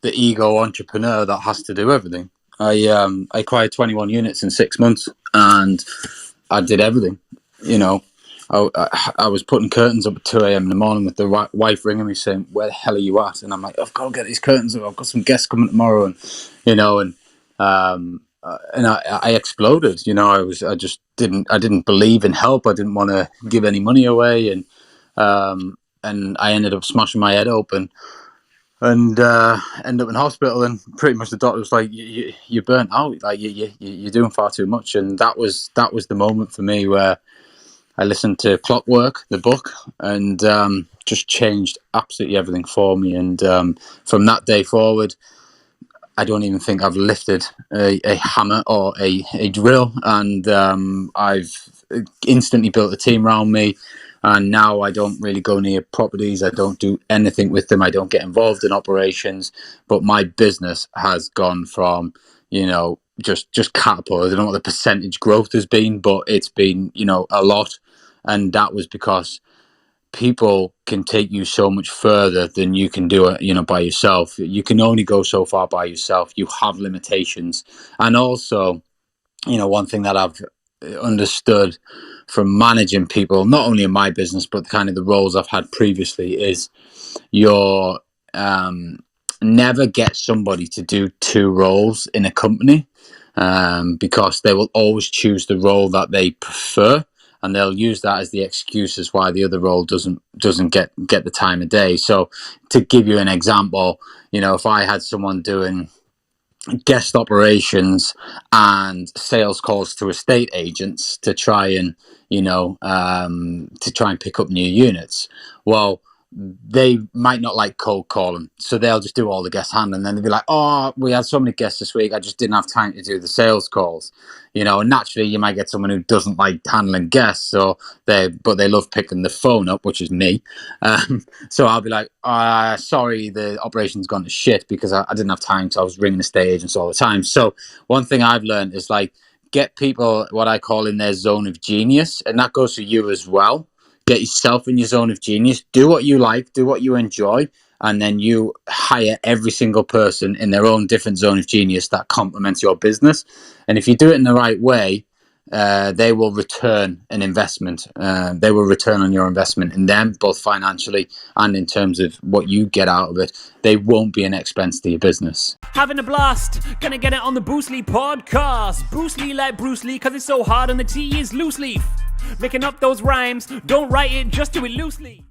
the ego entrepreneur that has to do everything. I acquired 21 units in 6 months, and I did everything. You know, I was putting curtains up at 2 a.m. in the morning with the wife ringing me saying, "Where the hell are you at?" And I'm like, "I've got to get these curtains up. I've got some guests coming tomorrow," and you know, and I exploded. You know, I didn't believe in help. I didn't want to give any money away, and I ended up smashing my head open and end up in hospital. And pretty much the doctor was like, "You're burnt out. Like you're doing far too much." And that was the moment for me where I listened to Clockwork, the book, and just changed absolutely everything for me. And from that day forward, I don't even think I've lifted a hammer or a drill. And I've instantly built a team around me. And now I don't really go near properties. I don't do anything with them. I don't get involved in operations. But my business has gone from, just catapult. I don't know what the percentage growth has been, but it's been, a lot. And that was because people can take you so much further than you can do it, by yourself. You can only go so far by yourself. You have limitations. And also, one thing that I've understood from managing people, not only in my business, but kind of the roles I've had previously, is you're never get somebody to do two roles in a company, because they will always choose the role that they prefer, and they'll use that as the excuse as why the other role doesn't get the time of day. So to give you an example, if I had someone doing guest operations and sales calls to estate agents to try and pick up new units, well, they might not like cold calling, so they'll just do all the guest handling. And then they'll be like, "Oh, we had so many guests this week, I just didn't have time to do the sales calls." And naturally you might get someone who doesn't like handling guests, so they love picking the phone up, which is me. So I'll be like, "Sorry, the operation's gone to shit because I didn't have time, so I was ringing estate agents all the time." So one thing I've learned is, like, get people what I call in their zone of genius, and that goes for you as well. Get yourself in your zone of genius. Do what you like, do what you enjoy, and then you hire every single person in their own different zone of genius that complements your business. And if you do it in the right way, they will return an investment. They will return on your investment in them, both financially and in terms of what you get out of it. They won't be an expense to your business. Having a blast, gonna get it on the Bruce Lee podcast. Bruce Lee like Bruce Lee, cause it's so hard and the T is loose leaf. Making up those rhymes, don't write it, just do it loosely.